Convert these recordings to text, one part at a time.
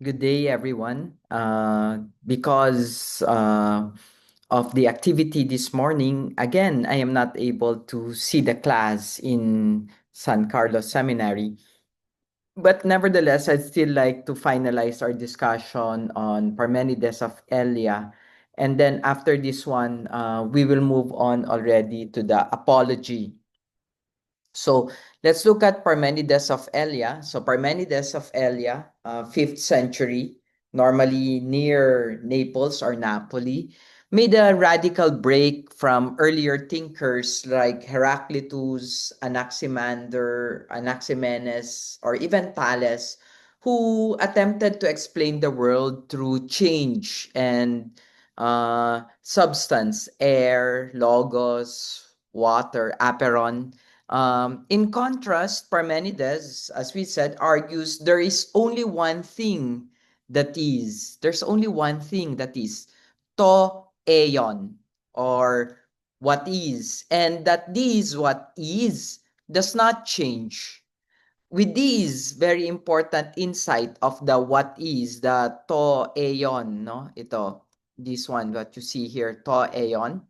Good day, everyone. Because of the activity this morning, again, I am not able to see the class in San Carlos Seminary. But nevertheless, I'd still like to finalize our discussion on Parmenides of Elia. And then after this one, we will move on already to the apology. So let's look at Parmenides of Elia. So Parmenides of Elia, 5th century, normally near Naples or Napoli, made a radical break from earlier thinkers like Heraclitus, Anaximenes, or even Thales, who attempted to explain the world through change and substance, air, logos, water, aperon. In contrast, Parmenides, as we said, argues there is only one thing that is. There's only one thing that is to aeon, or what is. And that this what is does not change. With this very important insight of the what is, the to aeon, no? This one, what you see here, to aeon.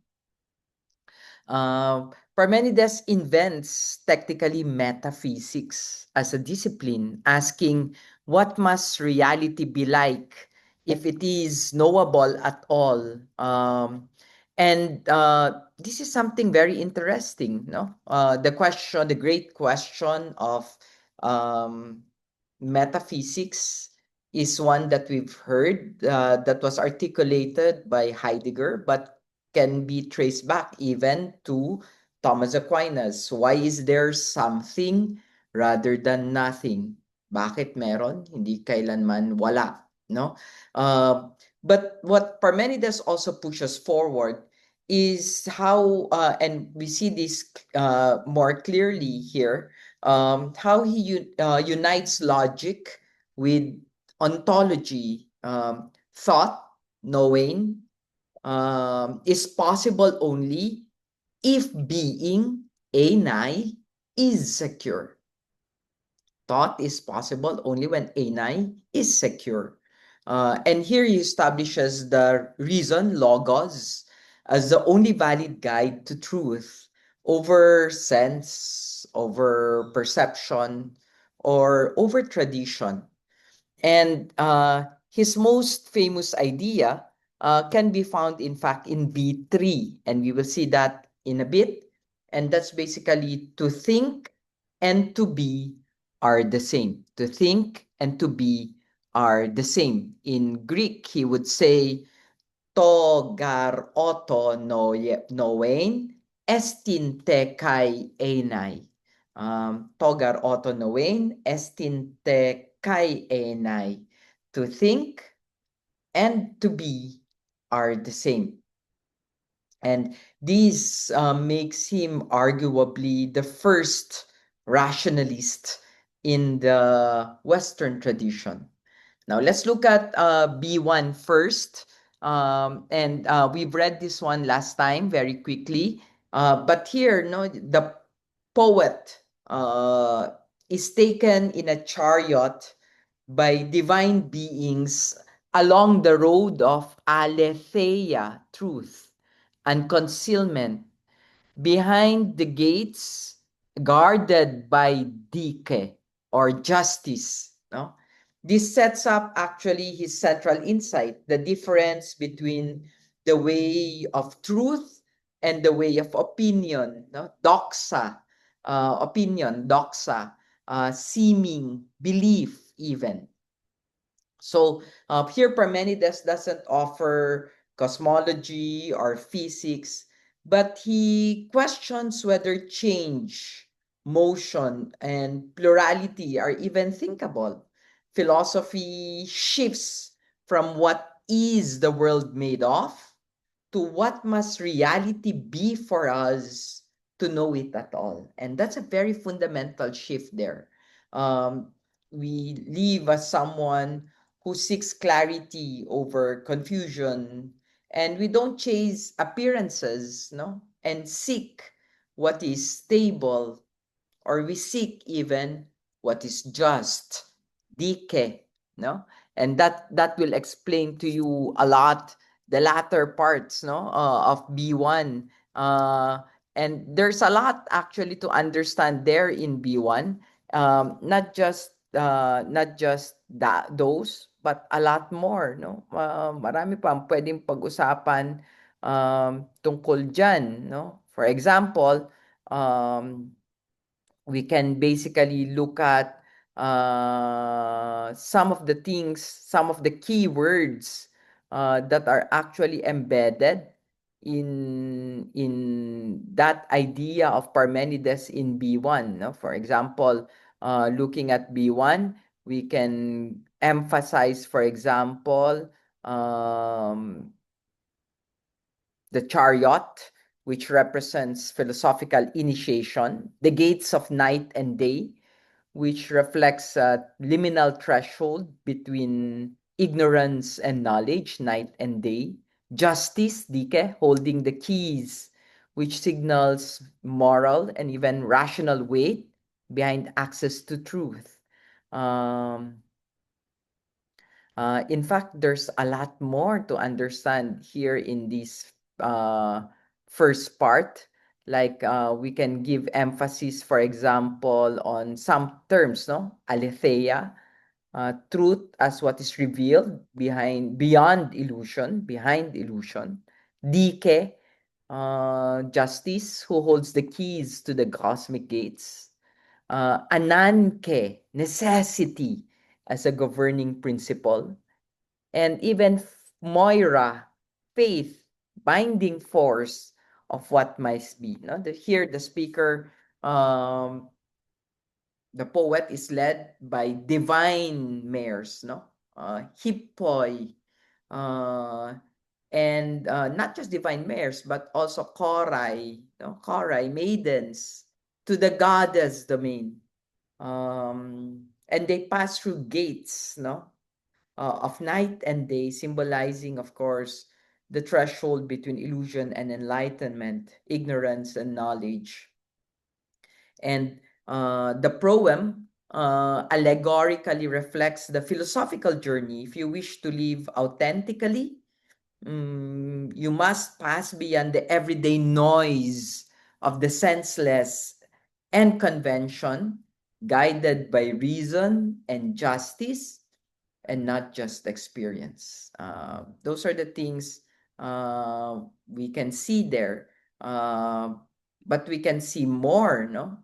Parmenides invents technically metaphysics as a discipline, asking what must reality be like if it is knowable at all. And this is something very interesting, no? The great question of um, metaphysics is one that we've heard that was articulated by Heidegger, but can be traced back even to Thomas Aquinas. Why is there something rather than nothing? Bakit meron, hindi kailanman wala, no? But what Parmenides also pushes forward is how, and we see this more clearly here, how he unites logic with ontology, thought, knowing, is possible only if being ani is secure. Thought is possible only when ani is secure. And here he establishes the reason, logos, as the only valid guide to truth over sense, over perception, or over tradition. And his most famous idea can be found, in fact, in B3. And we will see that in a bit. And that's basically to think and to be are the same. To think and to be are the same. In Greek, he would say, to gar oto noein estin te kai enai. Togar oto noein estin te kai enai. To think and to be are the same. And this makes him arguably the first rationalist in the Western tradition. Now let's look at B1 first. And we've read this one last time very quickly. But here, no, the poet is taken in a chariot by divine beings along the road of aletheia, truth, and concealment, behind the gates guarded by dike, or justice. No? This sets up actually his central insight, the difference between the way of truth and the way of opinion. No? Doxa, opinion, doxa, seeming, belief even. So here Parmenides doesn't offer cosmology or physics, but he questions whether change, motion, and plurality are even thinkable. Philosophy shifts from what is the world made of to what must reality be for us to know it at all. And that's a very fundamental shift there. Um, we live as someone who seeks clarity over confusion, and we don't chase appearances, no, and seek what is stable, or we seek even what is just, dike, no. And that will explain to you a lot the latter parts, no, of B1. And there's a lot actually to understand there in B1. Not just that those, but a lot more, no. Marami pang pwedeng pag-usapan tungkol diyan, no. For example, we can basically look at some of the things, some of the keywords that are actually embedded in that idea of Parmenides in B1. No? For example, looking at B1, we can emphasize, for example, the chariot, which represents philosophical initiation, the gates of night and day, which reflects a liminal threshold between ignorance and knowledge, night and day, justice, dike, holding the keys, which signals moral and even rational weight behind access to truth. In fact, there's a lot more to understand here in this first part. Like we can give emphasis, for example, on some terms, no? Aletheia, truth as what is revealed beyond illusion, behind illusion. Dike, justice, who holds the keys to the cosmic gates. Ananke, necessity as a governing principle. And even Moira, faith, binding force of what might be. No? Here, the speaker, the poet is led by divine mares, no? Hippoi, uh, and not just divine mares, but also chorai, no? Chorai, maidens, to the goddess domain. And they pass through gates, no? Of night and day, symbolizing, of course, the threshold between illusion and enlightenment, ignorance and knowledge. And the proem allegorically reflects the philosophical journey. If you wish to live authentically, you must pass beyond the everyday noise of the senseless and convention, guided by reason and justice, and not just experience. Those are the things we can see there. But we can see more, no?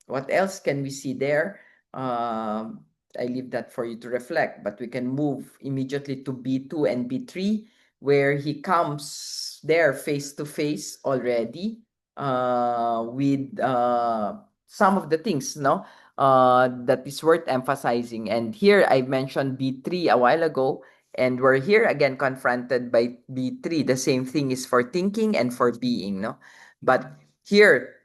What else can we see there? I leave that for you to reflect, but we can move immediately to B2 and B3, where he comes there face to face already with some of the things, no? That is worth emphasizing. And here I mentioned B3 a while ago, and we're here again confronted by B3. The same thing is for thinking and for being, no? But here,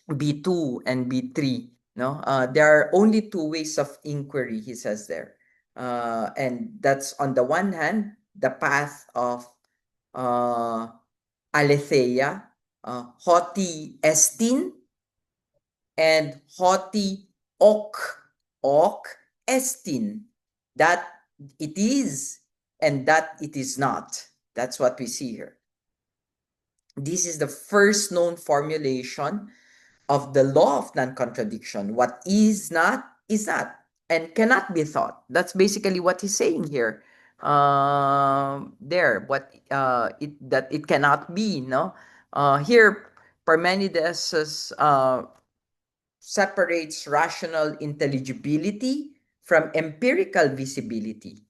B2 and B3, no? There are only two ways of inquiry, he says there. And that's on the one hand, the path of aletheia, hoti estin, and hoti ok estin, that it is and that it is not. That's what we see here. This is the first known formulation of the law of non-contradiction. What is not and cannot be thought. That's basically what he's saying here. There, what that it cannot be, no? Here, Parmenides separates rational intelligibility from empirical visibility.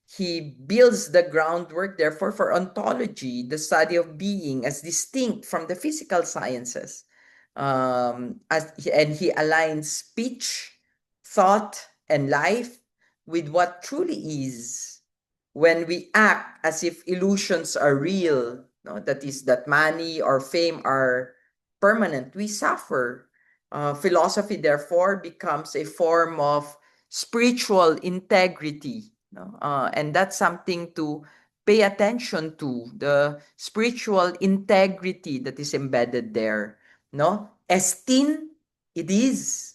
He builds the groundwork, therefore, for ontology, the study of being as distinct from the physical sciences. And he aligns speech, thought, and life with what truly is. When we act as if illusions are real, no, that is, that money or fame are permanent, we suffer. Philosophy, therefore, becomes a form of spiritual integrity. No? And that's something to pay attention to, the spiritual integrity that is embedded there. No? Estin, it is.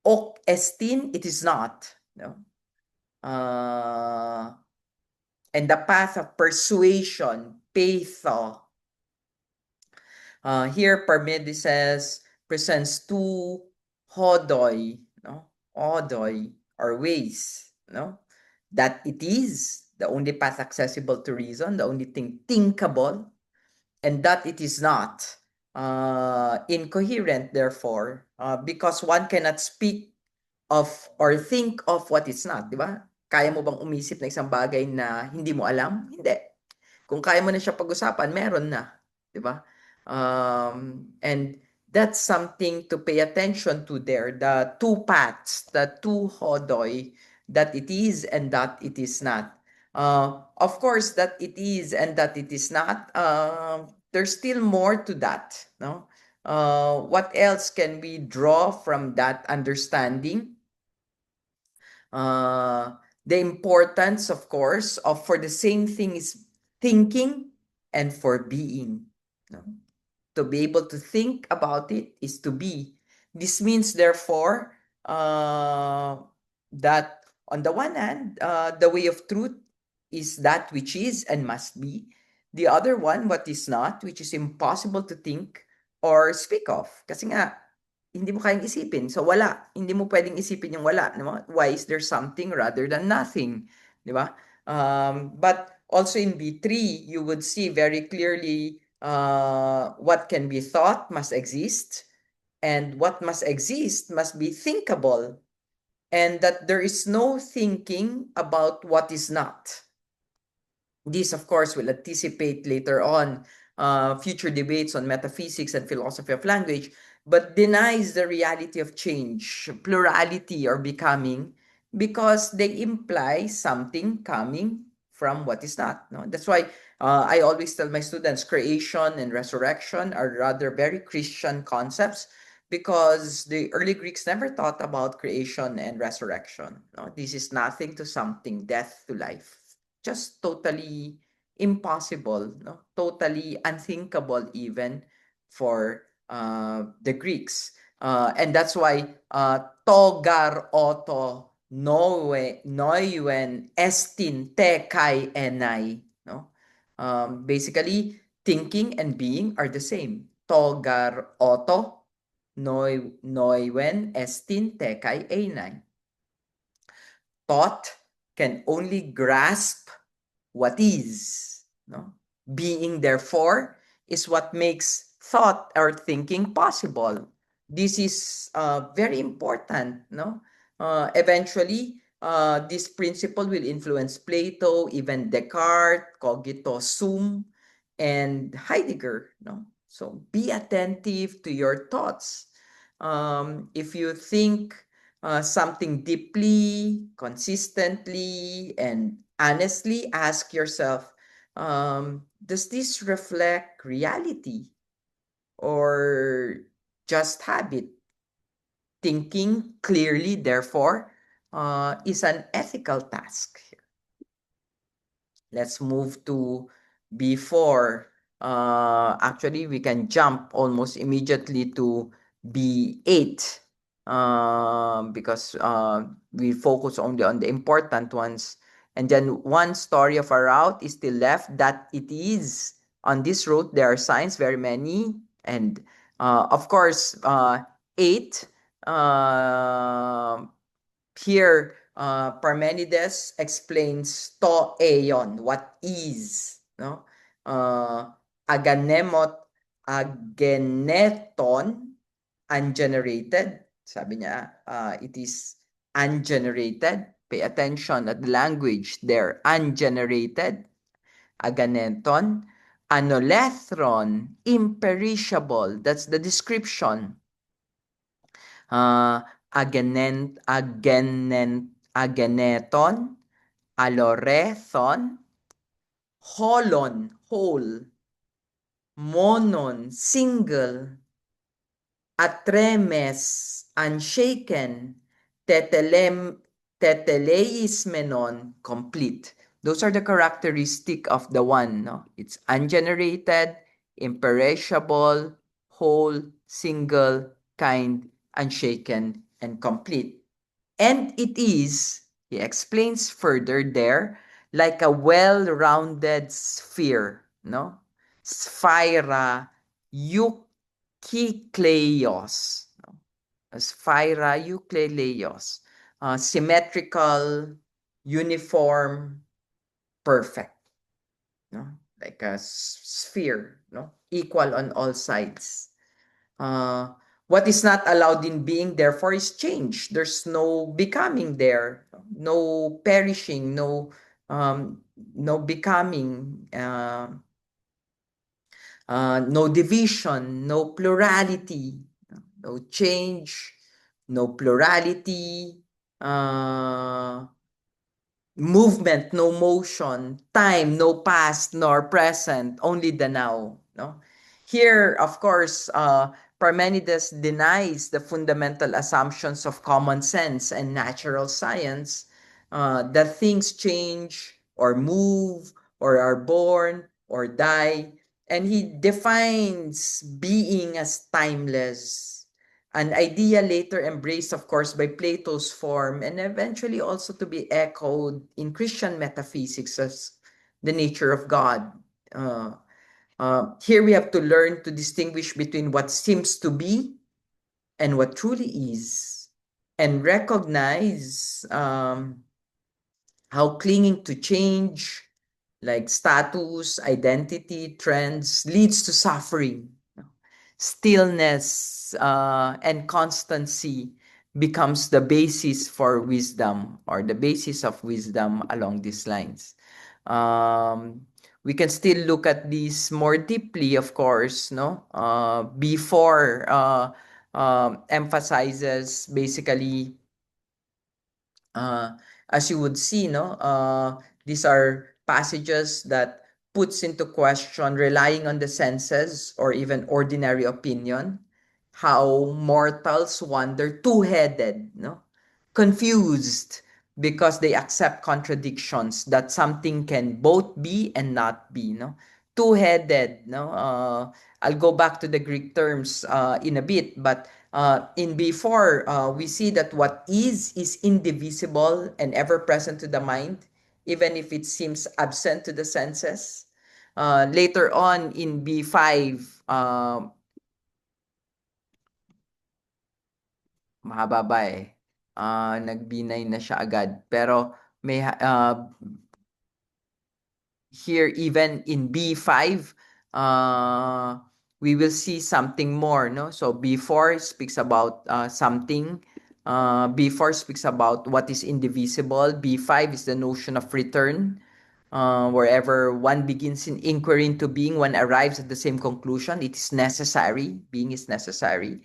Ok estin, it is not. No? and the path of persuasion, peitho. Here, Parmenides presents two hodoi, no? Hodoi, or ways, no? That it is the only path accessible to reason, the only thing thinkable, and that it is not incoherent, therefore, because one cannot speak of or think of what is not, di ba? Kaya mo bang umisip ng isang bagay na hindi mo alam? Hindi. Kung kaya mo na siya pag-usapan, meron na, di ba? And that's something to pay attention to there, the two paths, the two hodoi, that it is and that it is not. Of course, that it is and that it is not, there's still more to that, no? What else can we draw from that understanding? The importance, of course, of for the same thing is thinking and for being. No? To be able to think about it is to be. This means, therefore, that on the one hand, the way of truth is that which is and must be. The other one, what is not, which is impossible to think or speak of. Kasi nga, hindi mo kayang isipin. So, wala. Hindi mo pwedeng isipin yung wala. Diba? Why is there something rather than nothing? Di ba? But also in B3, you would see very clearly what can be thought must exist, and what must exist must be thinkable, and that there is no thinking about what is not. This, of course, will anticipate later on future debates on metaphysics and philosophy of language, but denies the reality of change, plurality, or becoming, because they imply something coming from what is not. No? That's why I always tell my students creation and resurrection are rather very Christian concepts, because the early Greeks never thought about creation and resurrection. No? This is nothing to something, death to life. Just totally impossible, no? Totally unthinkable even for the Greeks. And that's why togar oto nouen estin te kai enai. No? Basically, thinking and being are the same. Togar oto nouen estin te kai enai. Thought can only grasp what is. No? Being, therefore, is what makes thought or thinking possible. This is very important. No? Eventually, this principle will influence Plato, even Descartes, Cogito Sum, and Heidegger. No? So be attentive to your thoughts. If you think something deeply, consistently, and honestly, ask yourself, does this reflect reality or just habit? Thinking clearly, therefore, is an ethical task. Let's move to B4. Actually, we can jump almost immediately to B8 because we focus only on the important ones. And then one story of a route is still left, that it is on this route, there are signs, very many. And of course, 8, here, Parmenides explains to aeon, what is, no? Ageneton, ungenerated. Sabi niya, it is ungenerated. Pay attention at the language there. Ungenerated, aganeton. Anolethron, imperishable. That's the description. Ageneton, alorethon, holon, whole, monon, single, atremes, unshaken, teteleismenon, complete. Those are the characteristic of the one. No? It's ungenerated, imperishable, whole, single, kind, unshaken, and complete. And it is He explains further there, like a well-rounded sphere, no? Sphaira eukykleios. No? Sphaira eukykleios. Symmetrical, uniform, perfect. No? Like a sphere, no? Equal on all sides. Uh, what is not allowed in being, therefore, is change. There's no becoming there, no perishing, no becoming, no division, no plurality, no change, no plurality, uh, movement, no motion, time, no past nor present, only the now. No? Here, of course, Parmenides denies the fundamental assumptions of common sense and natural science, that things change or move or are born or die, and he defines being as timeless, an idea later embraced, of course, by Plato's form and eventually also to be echoed in Christian metaphysics as the nature of God. Here we have to learn to distinguish between what seems to be and what truly is, and recognize how clinging to change, like status, identity, trends, leads to suffering. Stillness and constancy becomes the basis for wisdom, or the basis of wisdom along these lines. We can still look at these more deeply, of course, no? Before emphasizes basically, as you would see, no, these are passages that puts into question relying on the senses or even ordinary opinion, how mortals wander two-headed, no, confused because they accept contradictions that something can both be and not be, no, two-headed, no. I'll go back to the Greek terms in a bit, but in B4, we see that what is indivisible and ever present to the mind, even if it seems absent to the senses. Later on in B5, mahaba ba eh. Nag-B9 na siya agad. Pero may here even in B5, we will see something more, no? So B4 speaks about something. B4 speaks about what is indivisible. B5 is the notion of return. Wherever one begins in inquiry into being, one arrives at the same conclusion. It is necessary. Being is necessary.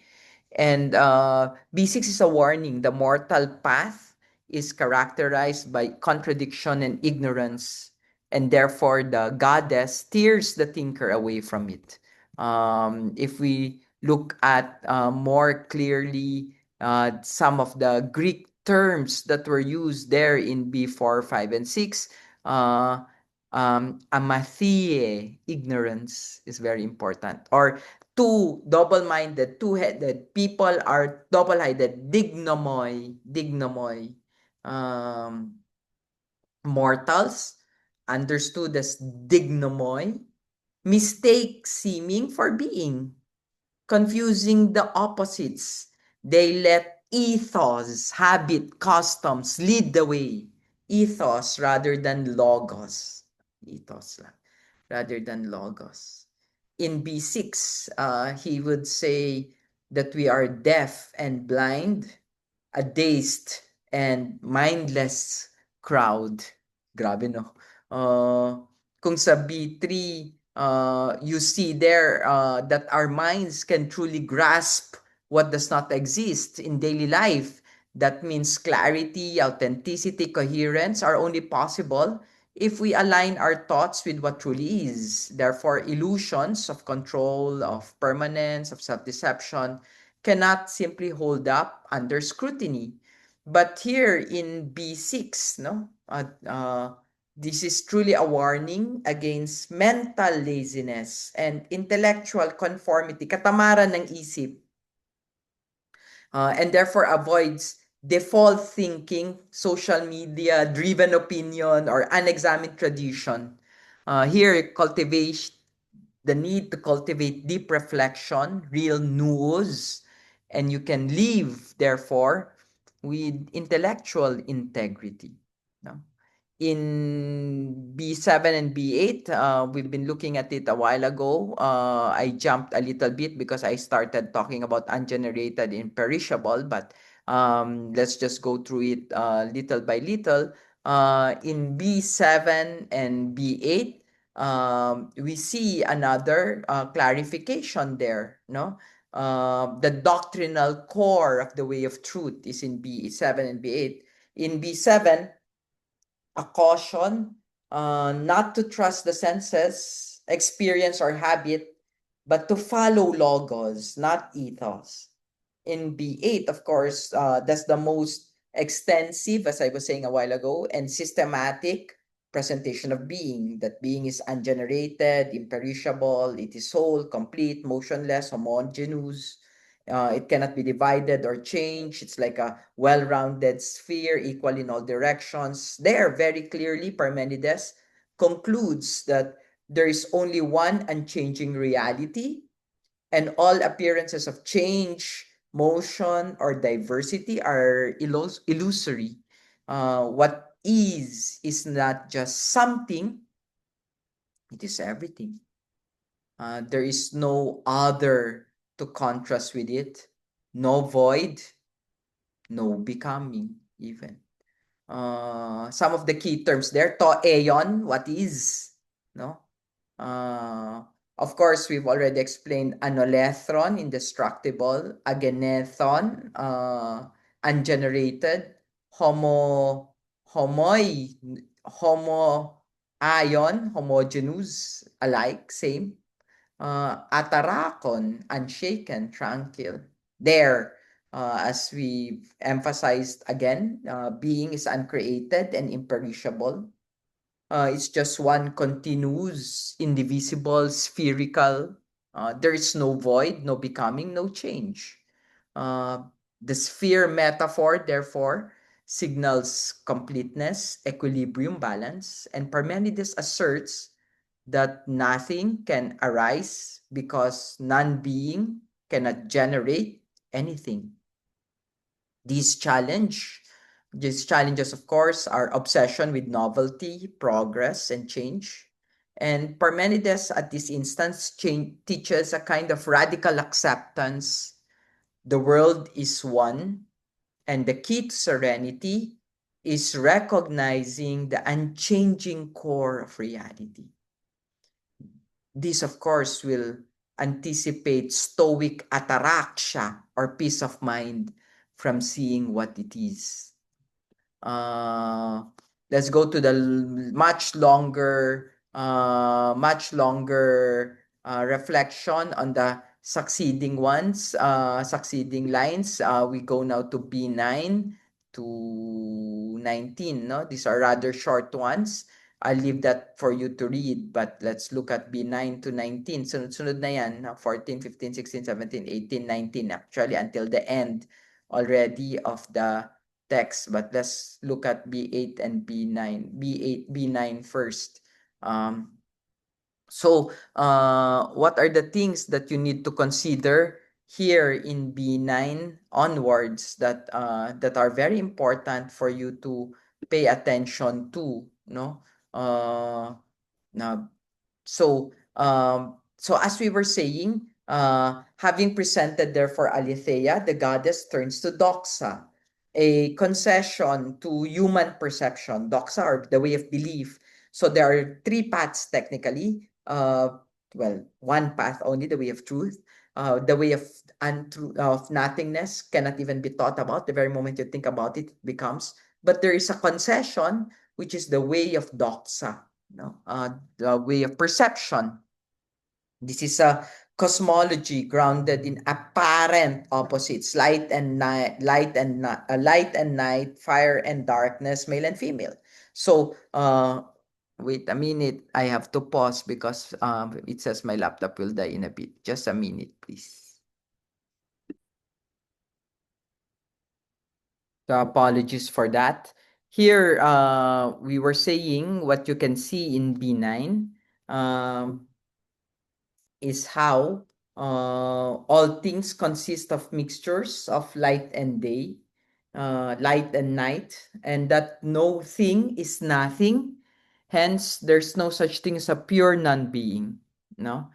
And B6 is a warning. The mortal path is characterized by contradiction and ignorance, and therefore the goddess steers the thinker away from it. If we look at more clearly some of the Greek terms that were used there in B4, 5, and 6, amathie, ignorance, is very important. Or double-minded, two-headed, people are double-headed, dignomoi, mortals, understood as dignomoi, mistake seeming for being, confusing the opposites. They let ethos, habit, customs lead the way. Ethos rather than logos. Ethos lang, rather than logos. In B6, he would say that we are deaf and blind, a dazed and mindless crowd. Grabe, no? Kung sa B3, you see there that our minds can truly grasp what does not exist in daily life. That means clarity, authenticity, coherence are only possible if we align our thoughts with what truly is. Therefore, illusions of control, of permanence, of self-deception cannot simply hold up under scrutiny. But here in B6, no, this is truly a warning against mental laziness and intellectual conformity, katamaran ng isip, and therefore avoids default thinking, social media driven opinion, or unexamined tradition. Here, cultivate the need to cultivate deep reflection, real news, and you can live, therefore, with intellectual integrity. No? In B7 and B8, we've been looking at it a while ago. I jumped a little bit because I started talking about ungenerated imperishable, but let's just go through it little by little. In B7 and B8, we see another clarification there. No, the doctrinal core of the way of truth is in B7 and B8. In B7, a caution not to trust the senses, experience, or habit, but to follow logos, not ethos. In B8, of course, that's the most extensive, as I was saying a while ago, and systematic presentation of being. That being is ungenerated, imperishable, it is whole, complete, motionless, homogeneous. It cannot be divided or changed. It's like a well-rounded sphere, equal in all directions. There, very clearly, Parmenides concludes that there is only one unchanging reality, and all appearances of change, motion, or diversity are illusory. What is not just something, it is everything. There is no other to contrast with it, no void, no becoming even. Some of the key terms there, to aeon, what is, no? Of course, we've already explained anolethron, indestructible, agenethon, ungenerated, homo, homoi, homo, ion, homogeneous, alike, same. Atarakon, unshaken, tranquil. There, as we emphasized again, being is uncreated and imperishable. It's just one continuous, indivisible, spherical. There is no void, no becoming, no change. Uh, the sphere metaphor, therefore, signals completeness, equilibrium, balance, and Parmenides asserts that nothing can arise because non-being cannot generate anything. These challenges, of course, are obsession with novelty, progress, and change. And Parmenides, at this instance, teaches a kind of radical acceptance. The world is one, and the key to serenity is recognizing the unchanging core of reality. This, of course, will anticipate stoic ataraxia or peace of mind from seeing what it is. Uh, let's go to the much longer reflection on the succeeding ones, succeeding lines. We go now to B9 to 19. No, these are rather short ones. I'll leave that for you to read, but let's look at B9 to 19. Sunod-sunod na yan, 14, 15, 16, 17, 18, 19, actually until the end already of the text, but let's look at B8 and B9. B8, B9 first. What are the things that you need to consider here in B9 onwards that are very important for you to pay attention to, no? Now, so as we were saying, having presented therefore Aletheia, the goddess turns to Doxa, a concession to human perception. Doxa, or the way of belief. So there are three paths technically. One path only, the way of truth. The way of nothingness cannot even be thought about. The very moment you think about it, it becomes. But there is a concession, which is the way of doxa, no? The way of perception. This is a cosmology grounded in apparent opposites: light and night, light and night, fire and darkness, male and female. So, wait a minute. I have to pause because it says my laptop will die in a bit. Just a minute, please. So apologies for that. Here, we were saying what you can see in B9 is how all things consist of mixtures of light and day, light and night, and that no thing is nothing. Hence, there's no such thing as a pure non-being. No.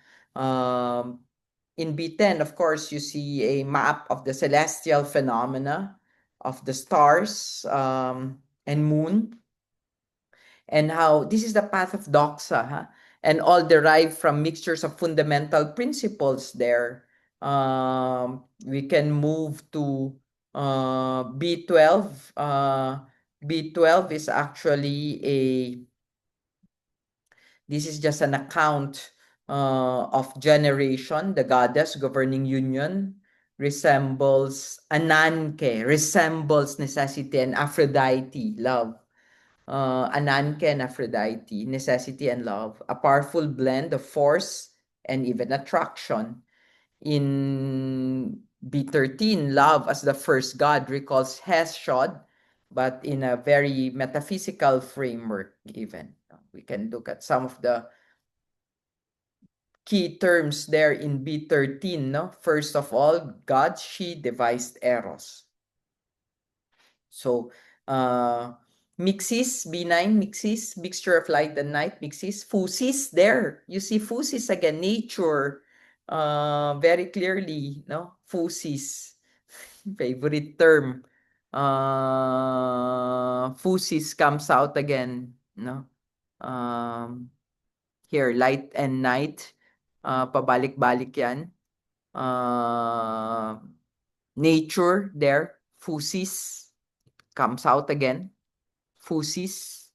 In B10, of course, you see a map of the celestial phenomena of the stars and moon, and how this is the path of doxa, huh? And all derived from mixtures of fundamental principles there. We can move to B12. B12 is actually this is just an account of generation. The goddess governing union resembles Ananke, resembles necessity, and Aphrodite, love. Ananke and Aphrodite, necessity and love, a powerful blend of force and even attraction. In B13, love as the first god recalls Hesiod, but in a very metaphysical framework even. We can look at some of the key terms there in B13. No? First of all, God, she devised Eros. So, mixis, B9, mixis, mixture of light and night, mixis, phusis, there. You see phusis again, nature, very clearly, no? Phusis, favorite term. Phusis comes out again, no? Here, light and night, pabalik-balik yan. Nature, there, phusis, comes out again. Phusis,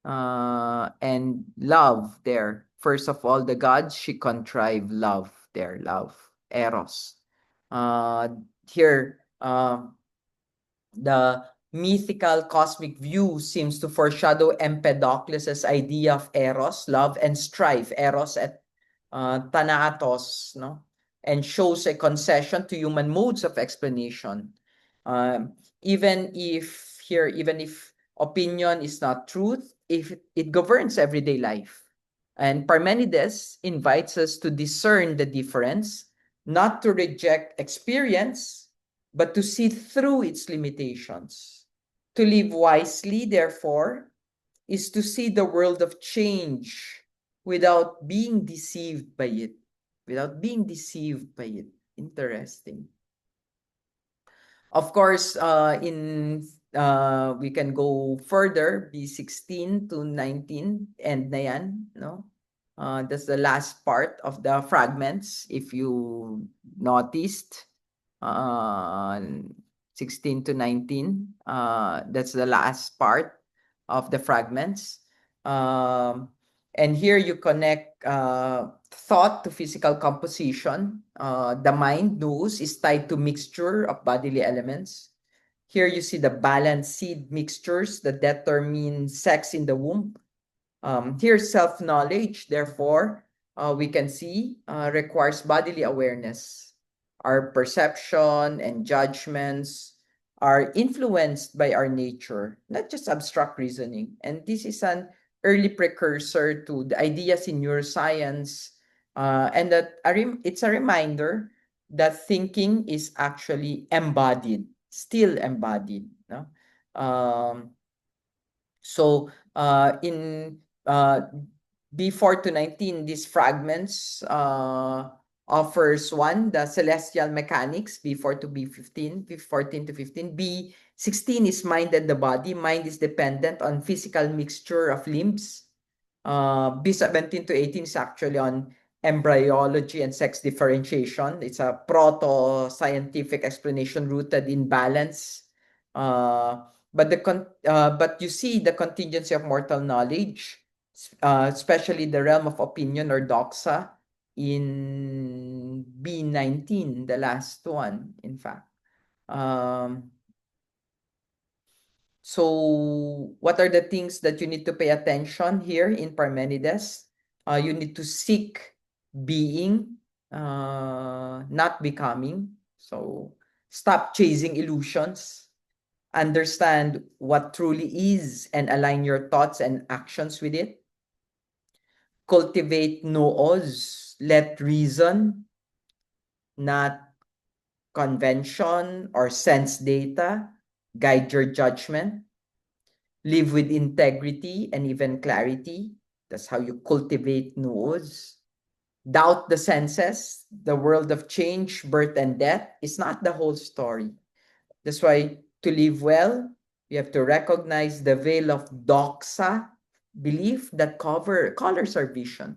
and love there. First of all, the gods, she contrived love there, love, eros. Here, the mythical cosmic view seems to foreshadow Empedocles' idea of eros, love, and strife, eros at thanatos, no? And shows a concession to human modes of explanation. Even if opinion is not truth, if it governs everyday life. And Parmenides invites us to discern the difference, not to reject experience, but to see through its limitations. To live wisely, therefore, is to see the world of change without being deceived by it. Without being deceived by it. Interesting. Of course, we can go further, B16 to 19, and na yan, no? That's the last part of the fragments, if you noticed. 16 to 19, that's the last part of the fragments. And here you connect thought to physical composition. The mind, nous, is tied to mixture of bodily elements. Here you see the balanced seed mixtures that determine sex in the womb. Here, self-knowledge, therefore, we can see requires bodily awareness. Our perception and judgments are influenced by our nature, not just abstract reasoning. And this is an early precursor to the ideas in neuroscience, and that it's a reminder that thinking is actually embodied, still embodied. No? So in B4 to 19, these fragments offers one, the celestial mechanics, B4 to B15, B14 to 15. B16 is mind and the body. Mind is dependent on physical mixture of limbs. B17 to 18 is actually on embryology and sex differentiation. It's a proto-scientific explanation rooted in balance. But you see the contingency of mortal knowledge, especially the realm of opinion or doxa, in B19, the last one, in fact. So what are the things that you need to pay attention here in Parmenides? You need to seek being, not becoming. So stop chasing illusions. understand what truly is and align your thoughts and actions with it. Cultivate noos, let reason, not convention or sense data, guide your judgment. Live with integrity and even clarity. That's how you cultivate noos. Doubt the senses. The world of change, birth, and death is not the whole story. That's why to live well, you have to recognize the veil of doxa, belief that colors our vision.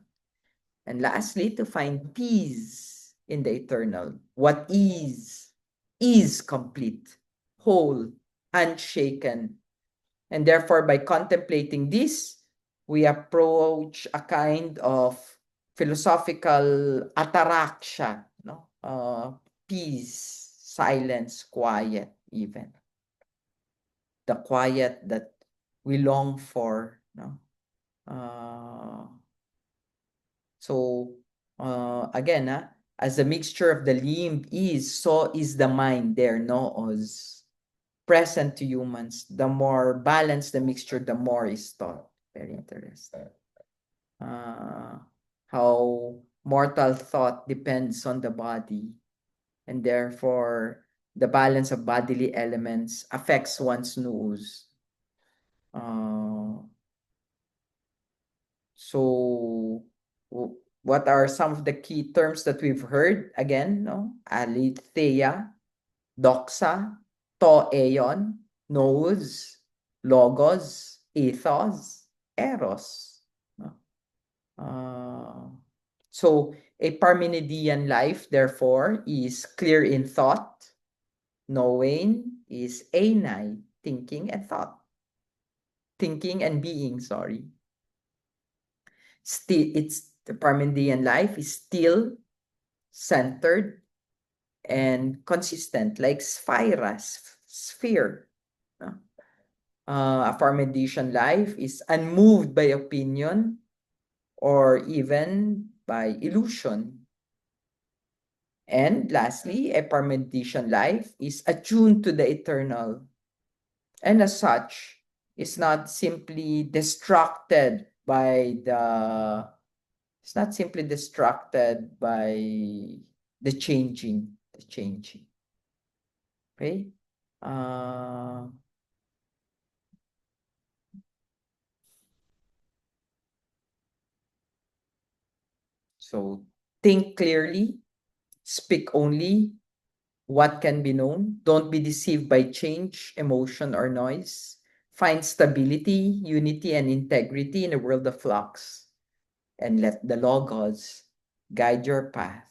And lastly, to find peace in the eternal. What is complete, whole, unshaken. And therefore, by contemplating this, we approach a kind of philosophical ataraxia, no? Peace, silence, quiet, even. The quiet that we long for, no? So, again, as the mixture of the limb is, so is the mind there, noos, present to humans. The more balanced the mixture, the more is thought. Very interesting. How mortal thought depends on the body, and therefore the balance of bodily elements affects one's nous. So what are some of the key terms that we've heard? Again, no? Aletheia, doxa, to aeon, nous, logos, ethos, eros. No? So a Parmenidean life, therefore, is clear in thought. Knowing is anai, thinking and thought. Thinking and being, sorry. Still, it's the Parmenidean life is still centered and consistent, like sphere. A Parmenidean life is unmoved by opinion or even by illusion. And lastly, a Parmenidean life is attuned to the eternal, and as such, is not simply distracted by the it's not simply distracted by the changing. Okay? So think clearly, speak only what can be known. Don't be deceived by change, emotion, or noise. Find stability, unity, and integrity in a world of flux. And let the Logos guide your path.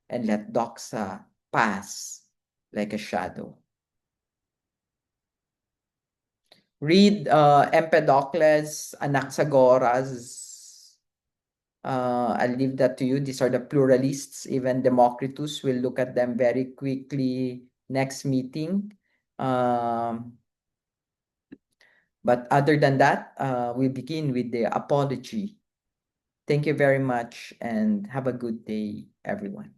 And let doxa pass like a shadow. Read Empedocles, Anaxagoras. I'll leave that to you. These are the pluralists. Even Democritus will look at them very quickly next meeting. But other than that, we begin with the apology. Thank you very much and have a good day, everyone.